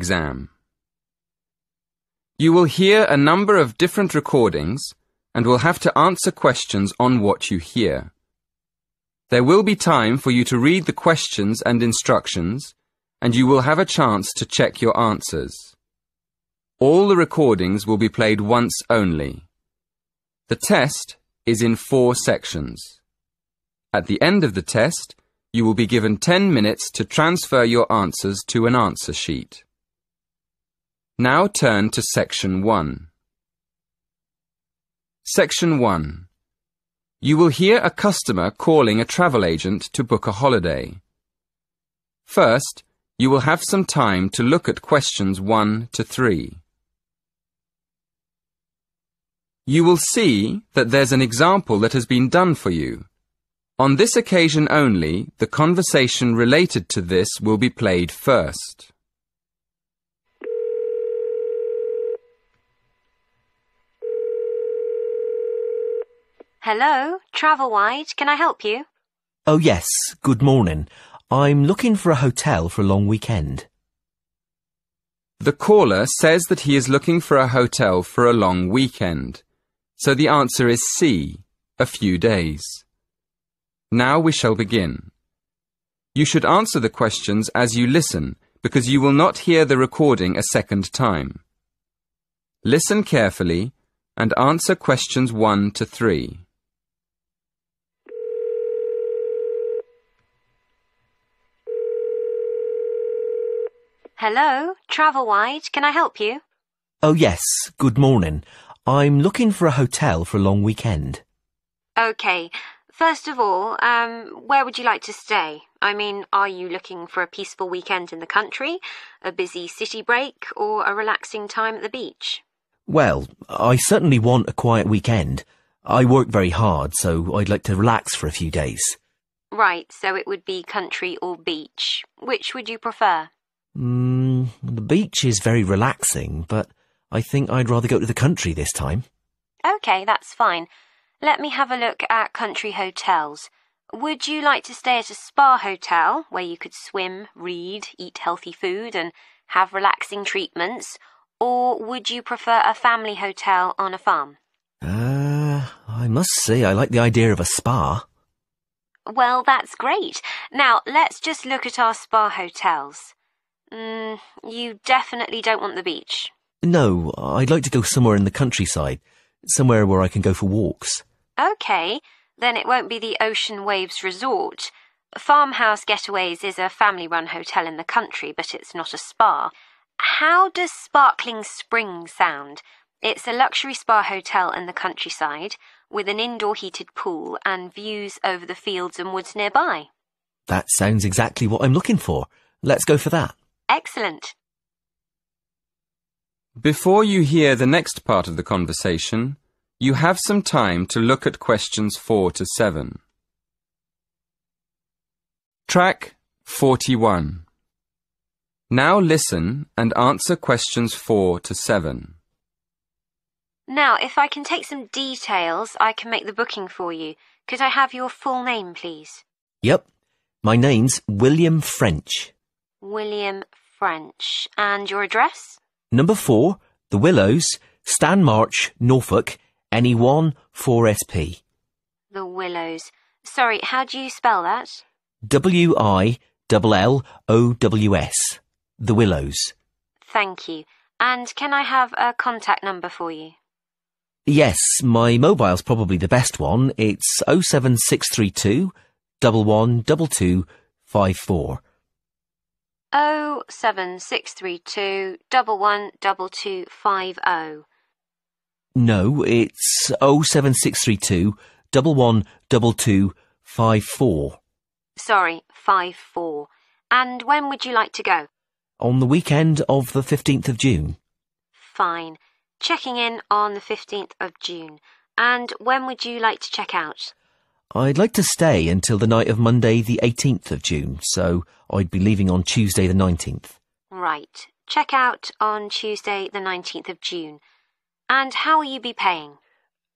exam. You will hear a number of different recordings and will have to answer questions on what you hear. There will be time for you to read the questions and instructions, and you will have a chance to check your answers. All the recordings will be played once only. The test is in 4 sections. At the end of the test, you will be given 10 minutes to transfer your answers to an answer sheet. Now turn to Section 1. Section 1. You will hear a customer calling a travel agent to book a holiday. First, you will have some time to look at questions 1 to 3. You will see that there's an example that has been done for you. On this occasion only, the conversation related to this will be played first. Hello, Travelwide, can I help you? Oh yes, good morning. I'm looking for a hotel for a long weekend. The caller says that he is looking for a hotel for a long weekend. So the answer is C, a few days. Now we shall begin. You should answer the questions as you listen, because you will not hear the recording a second time. Listen carefully and answer questions 1 to 3. Hello, Travelwide, can I help you? Oh yes, good morning. I'm looking for a hotel for a long weekend. Okay, first of all, where would you like to stay? I mean, are you looking for a peaceful weekend in the country, a busy city break, or a relaxing time at the beach? Well, I certainly want a quiet weekend. I work very hard, so I'd like to relax for a few days. Right, so it would be country or beach. Which would you prefer? The beach is very relaxing, but I think I'd rather go to the country this time. Okay, that's fine. Let me have a look at country hotels. Would you like to stay at a spa hotel where you could swim, read, eat healthy food and have relaxing treatments? Or would you prefer a family hotel on a farm? I must say I like the idea of a spa. Well, that's great. Now, let's just look at our spa hotels. You definitely don't want the beach. No, I'd like to go somewhere in the countryside, somewhere where I can go for walks. Okay, then it won't be the Ocean Waves Resort. Farmhouse Getaways is a family-run hotel in the country, but it's not a spa. How does Sparkling Springs sound? It's a luxury spa hotel in the countryside with an indoor heated pool and views over the fields and woods nearby. That sounds exactly what I'm looking for. Let's go for that. Excellent. Before you hear the next part of the conversation, you have some time to look at questions 4 to 7. Track 41. Now listen and answer questions 4 to 7. Now, if I can take some details, I can make the booking for you. Could I have your full name, please? Yep. My name's William French. William French. And your address? Number 4, The Willows, Stanmarch, Norfolk, NE1 4SP. The Willows. Sorry, how do you spell that? WILLOWS. The Willows. Thank you. And can I have a contact number for you? Yes, my mobile's probably the best one. It's 07632 112254. 07632 112250. No, it's 07632 112254. Sorry, 54. And when would you like to go? On the weekend of the 15th of June. Fine. Checking in on the 15th of June. And when would you like to check out? I'd like to stay until the night of Monday the 18th of June, so I'd be leaving on Tuesday the 19th. Right. Check out on Tuesday the 19th of June. And how will you be paying?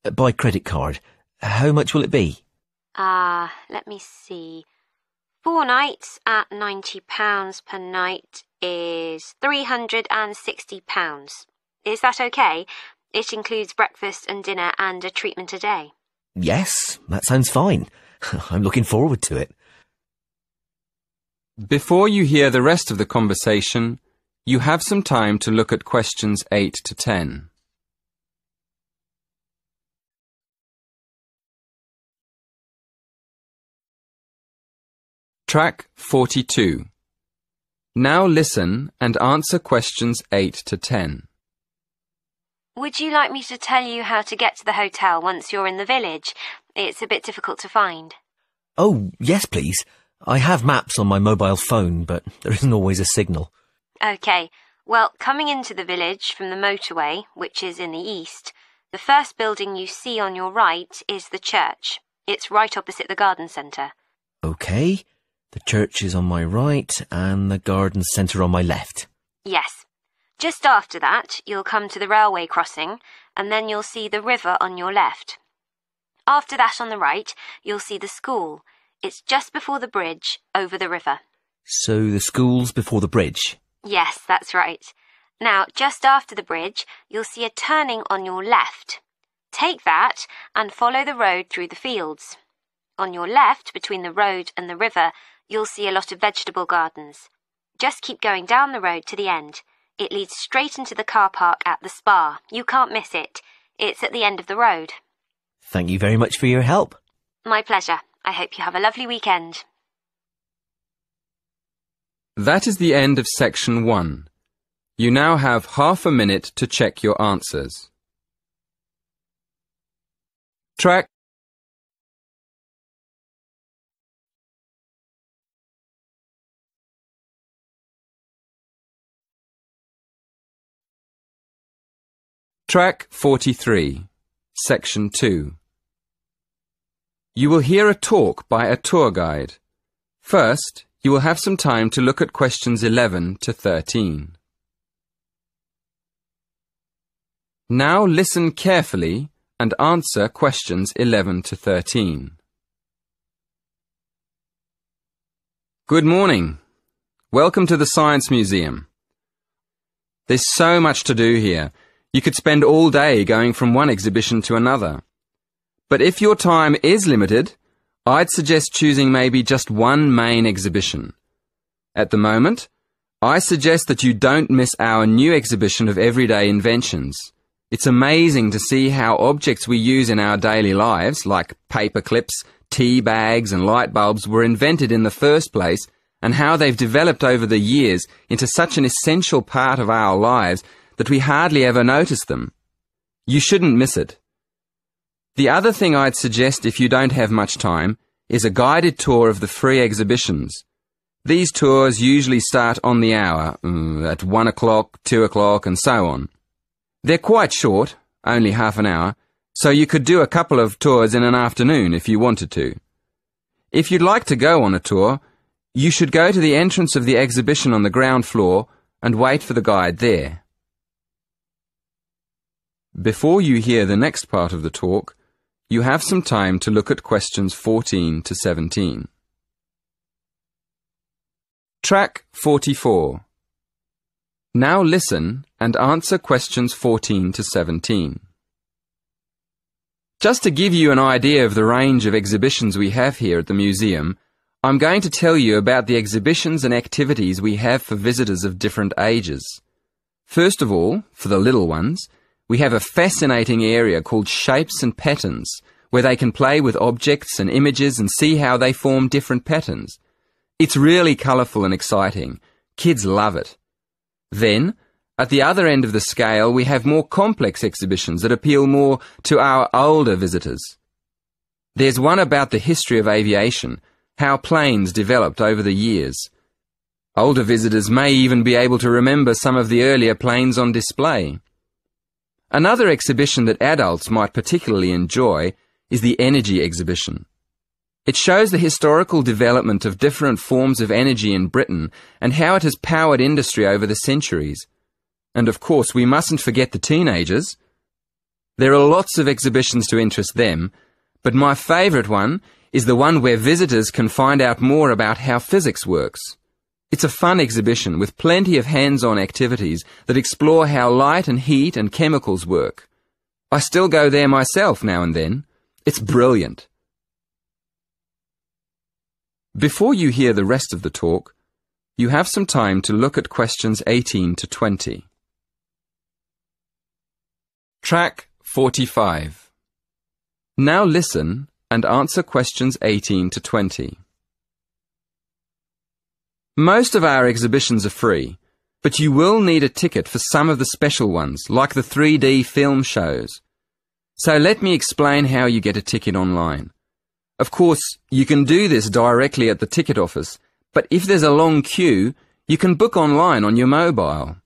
By credit card. How much will it be? Let me see. 4 nights at £90 per night is £360. Is that okay? It includes breakfast and dinner and a treatment a day. Yes, that sounds fine. I'm looking forward to it. Before you hear the rest of the conversation, you have some time to look at questions 8 to 10. Track 42. Now listen and answer questions 8 to 10. Would you like me to tell you how to get to the hotel once you're in the village? It's a bit difficult to find. Oh, yes, please. I have maps on my mobile phone, but there isn't always a signal. OK. Well, coming into the village from the motorway, which is in the east, the first building you see on your right is the church. It's right opposite the garden centre. OK. The church is on my right and the garden centre on my left. Yes. Just after that, you'll come to the railway crossing, and then you'll see the river on your left. After that on the right, you'll see the school. It's just before the bridge, over the river. So the school's before the bridge? Yes, that's right. Now, just after the bridge, you'll see a turning on your left. Take that and follow the road through the fields. On your left, between the road and the river, you'll see a lot of vegetable gardens. Just keep going down the road to the end. It leads straight into the car park at the spa. You can't miss it. It's at the end of the road. Thank you very much for your help. My pleasure. I hope you have a lovely weekend. That is the end of section 1. You now have half a minute to check your answers. Track Track 43, Section 2. You will hear a talk by a tour guide. First, you will have some time to look at questions 11 to 13. Now listen carefully and answer questions 11 to 13. Good morning. Welcome to the Science Museum. There's so much to do here. You could spend all day going from one exhibition to another. But if your time is limited, I'd suggest choosing maybe just one main exhibition. At the moment, I suggest that you don't miss our new exhibition of everyday inventions. It's amazing to see how objects we use in our daily lives, like paper clips, tea bags and light bulbs, were invented in the first place, and how they've developed over the years into such an essential part of our lives that we hardly ever notice them. You shouldn't miss it. The other thing I'd suggest if you don't have much time is a guided tour of the free exhibitions. These tours usually start on the hour, at 1 o'clock, 2 o'clock and so on. They're quite short, only half an hour, so you could do a couple of tours in an afternoon if you wanted to. If you'd like to go on a tour, you should go to the entrance of the exhibition on the ground floor and wait for the guide there. Before you hear the next part of the talk, you have some time to look at questions 14 to 17. Track 44. Now listen and answer questions 14 to 17. Just to give you an idea of the range of exhibitions we have here at the museum, I'm going to tell you about the exhibitions and activities we have for visitors of different ages. First of all, for the little ones, we have a fascinating area called Shapes and Patterns, where they can play with objects and images and see how they form different patterns. It's really colourful and exciting. Kids love it. Then, at the other end of the scale, we have more complex exhibitions that appeal more to our older visitors. There's one about the history of aviation, how planes developed over the years. Older visitors may even be able to remember some of the earlier planes on display. Another exhibition that adults might particularly enjoy is the energy exhibition. It shows the historical development of different forms of energy in Britain and how it has powered industry over the centuries. And of course, we mustn't forget the teenagers. There are lots of exhibitions to interest them, but my favourite one is the one where visitors can find out more about how physics works. It's a fun exhibition with plenty of hands-on activities that explore how light and heat and chemicals work. I still go there myself now and then. It's brilliant. Before you hear the rest of the talk, you have some time to look at questions 18 to 20. Track 45. Now listen and answer questions 18 to 20. Most of our exhibitions are free, but you will need a ticket for some of the special ones, like the 3D film shows. So let me explain how you get a ticket online. Of course, you can do this directly at the ticket office, but if there's a long queue, you can book online on your mobile.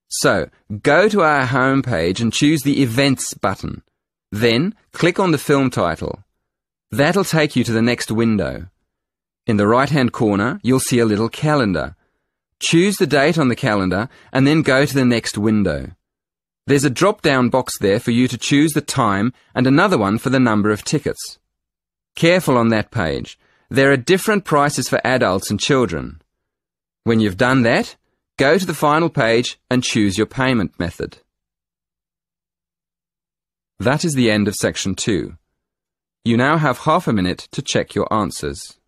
So, go to our homepage and choose the Events button. Then, click on the film title. That'll take you to the next window. In the right-hand corner, you'll see a little calendar. Choose the date on the calendar and then go to the next window. There's a drop-down box there for you to choose the time and another one for the number of tickets. Careful on that page. There are different prices for adults and children. When you've done that, go to the final page and choose your payment method. That is the end of section 2. You now have half a minute to check your answers.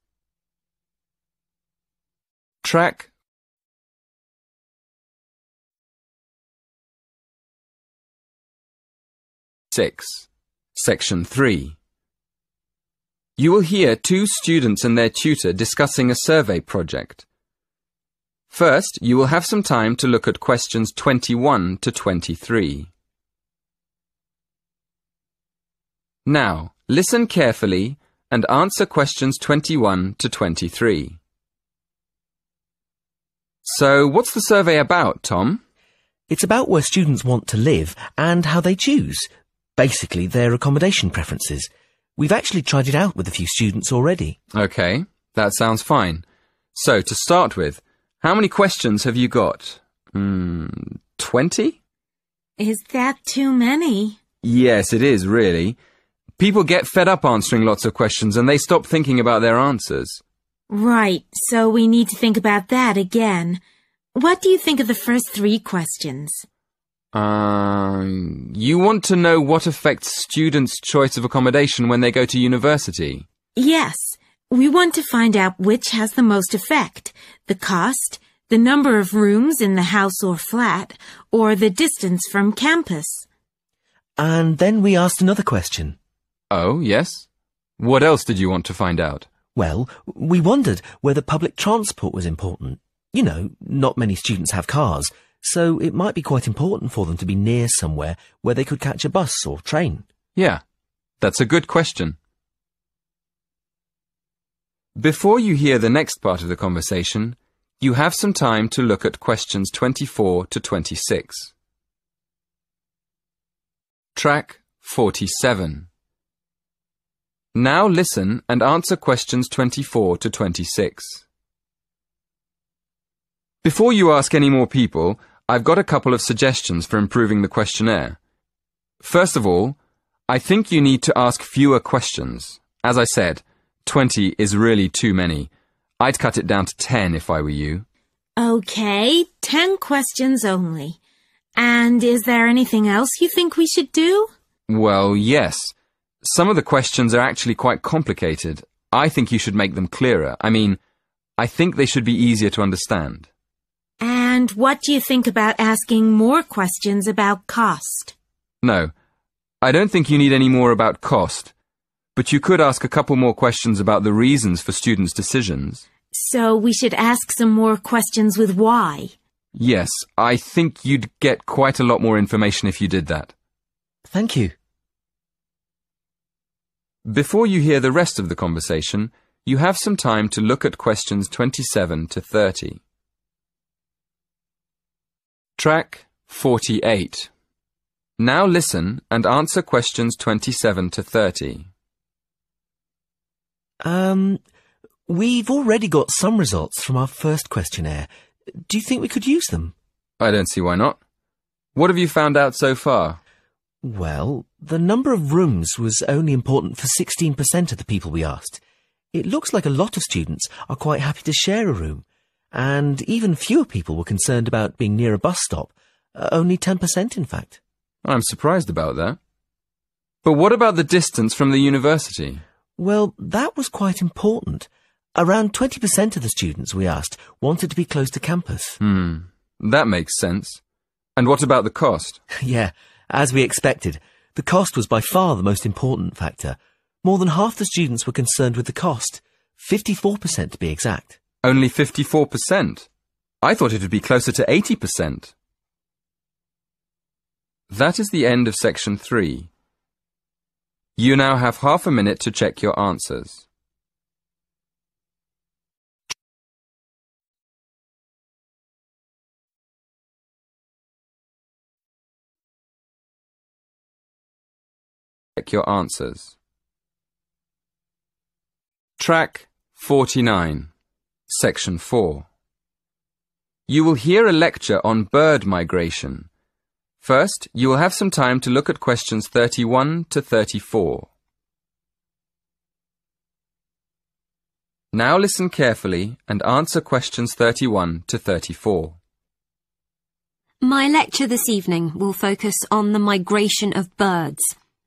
Track 6. Section 3. You will hear 2 students and their tutor discussing a survey project. First, you will have some time to look at questions 21 to 23. Now, listen carefully and answer questions 21 to 23. So, what's the survey about, Tom? It's about where students want to live and how they choose. Basically, their accommodation preferences. We've actually tried it out with a few students already. Okay, that sounds fine. So, to start with, how many questions have you got? 20? Is that too many? Yes, it is, really. People get fed up answering lots of questions and they stop thinking about their answers. Right, so we need to think about that again. What do you think of the first 3 questions? You want to know what affects students' choice of accommodation when they go to university? Yes, we want to find out which has the most effect. The cost, the number of rooms in the house or flat, or the distance from campus. And then we asked another question. Oh, yes? What else did you want to find out? Well, we wondered whether public transport was important. You know, not many students have cars, so it might be quite important for them to be near somewhere where they could catch a bus or train. Yeah, that's a good question. Before you hear the next part of the conversation, you have some time to look at questions 24 to 26. Track 47. Now listen and answer questions 24 to 26. Before you ask any more people, I've got a couple of suggestions for improving the questionnaire. First of all, I think you need to ask fewer questions. As I said, 20 is really too many. I'd cut it down to 10 if I were you. Okay, 10 questions only. And is there anything else you think we should do? Well, yes. Some of the questions are actually quite complicated. I think you should make them clearer. I think they should be easier to understand. And what do you think about asking more questions about cost? No, I don't think you need any more about cost, but you could ask a couple more questions about the reasons for students' decisions. So we should ask some more questions with why? Yes, I think you'd get quite a lot more information if you did that. Thank you. Before you hear the rest of the conversation, you have some time to look at questions 27 to 30. Track 48. Now listen and answer questions 27 to 30. We've already got some results from our first questionnaire. Do you think we could use them? I don't see why not. What have you found out so far? Well, the number of rooms was only important for 16% of the people we asked. It looks like a lot of students are quite happy to share a room, And even fewer people were concerned about being near a bus stop. Only 10%, in fact. I'm surprised about that. But what about the distance from the university? Well, that was quite important. Around 20% of the students we asked wanted to be close to campus. That makes sense. And what about the cost? Yeah, as we expected. The cost was by far the most important factor. More than half the students were concerned with the cost. 54% to be exact. Only 54%? I thought it would be closer to 80%. That is the end of section 3. You now have half a minute to check your answers. Check your answers. Track 49, Section 4. You will hear a lecture on bird migration. First, you will have some time to look at questions 31 to 34. Now listen carefully and answer questions 31 to 34. My lecture this evening will focus on the migration of birds.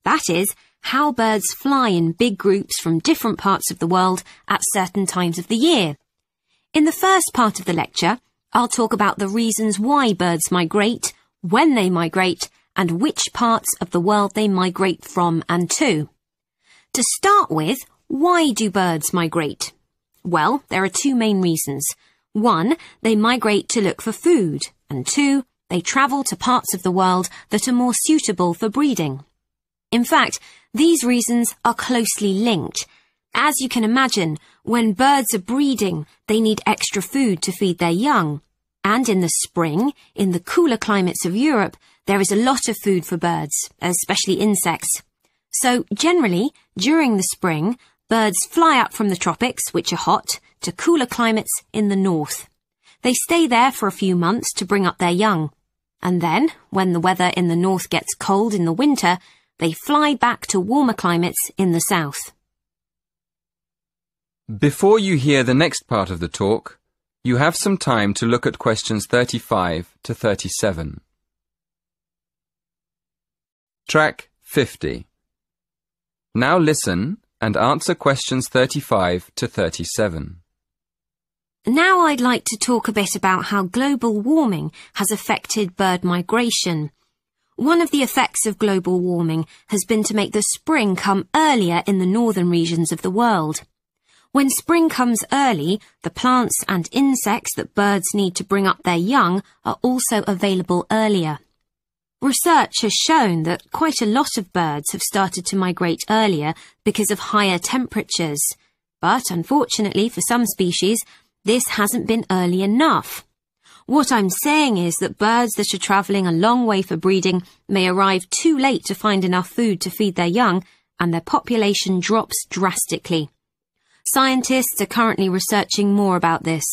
That is, how birds fly in big groups from different parts of the world at certain times of the year. In the first part of the lecture, I'll talk about the reasons why birds migrate, when they migrate, and which parts of the world they migrate from and to. To start with, why do birds migrate? Well, there are two main reasons. 1, they migrate to look for food, and 2, they travel to parts of the world that are more suitable for breeding. In fact, these reasons are closely linked. As you can imagine, when birds are breeding, they need extra food to feed their young. And in the spring, in the cooler climates of Europe, there is a lot of food for birds, especially insects. So, generally, during the spring, birds fly up from the tropics, which are hot, to cooler climates in the north. They stay there for a few months to bring up their young. And then, when the weather in the north gets cold in the winter, they fly back to warmer climates in the south. Before you hear the next part of the talk, you have some time to look at questions 35 to 37. Track 50. Now listen and answer questions 35 to 37. Now I'd like to talk a bit about how global warming has affected bird migration. One of the effects of global warming has been to make the spring come earlier in the northern regions of the world. When spring comes early, the plants and insects that birds need to bring up their young are also available earlier. Research has shown that quite a lot of birds have started to migrate earlier because of higher temperatures. But unfortunately for some species, this hasn't been early enough. What I'm saying is that birds that are travelling a long way for breeding may arrive too late to find enough food to feed their young, and their population drops drastically. Scientists are currently researching more about this.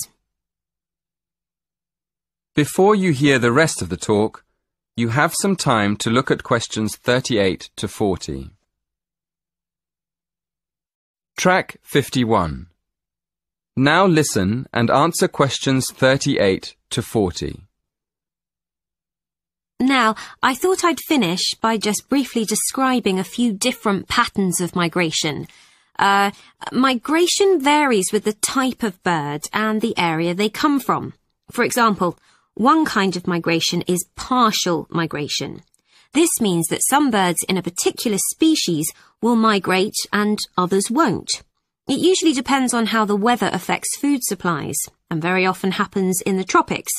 Before you hear the rest of the talk, you have some time to look at questions 38 to 40. Track 51. Now listen and answer questions 38 to 40. Now, I thought I'd finish by just briefly describing a few different patterns of migration. Migration varies with the type of bird and the area they come from. For example, one kind of migration is partial migration. This means that some birds in a particular species will migrate and others won't. It usually depends on how the weather affects food supplies, and very often happens in the tropics.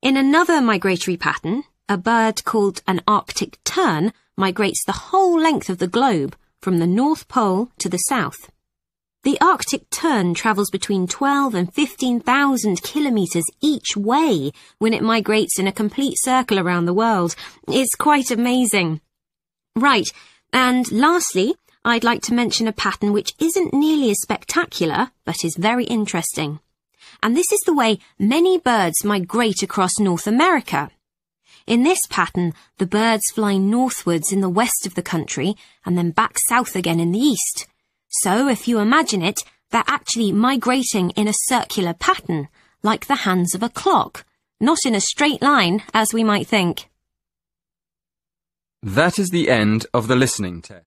In another migratory pattern, a bird called an Arctic tern migrates the whole length of the globe, from the North Pole to the South. The Arctic tern travels between 12 and 15,000 kilometres each way when it migrates in a complete circle around the world. It's quite amazing. Right, and lastly, I'd like to mention a pattern which isn't nearly as spectacular, but is very interesting. And this is the way many birds migrate across North America. In this pattern, the birds fly northwards in the west of the country and then back south again in the east. So, if you imagine it, they're actually migrating in a circular pattern, like the hands of a clock, not in a straight line as we might think. That is the end of the listening test.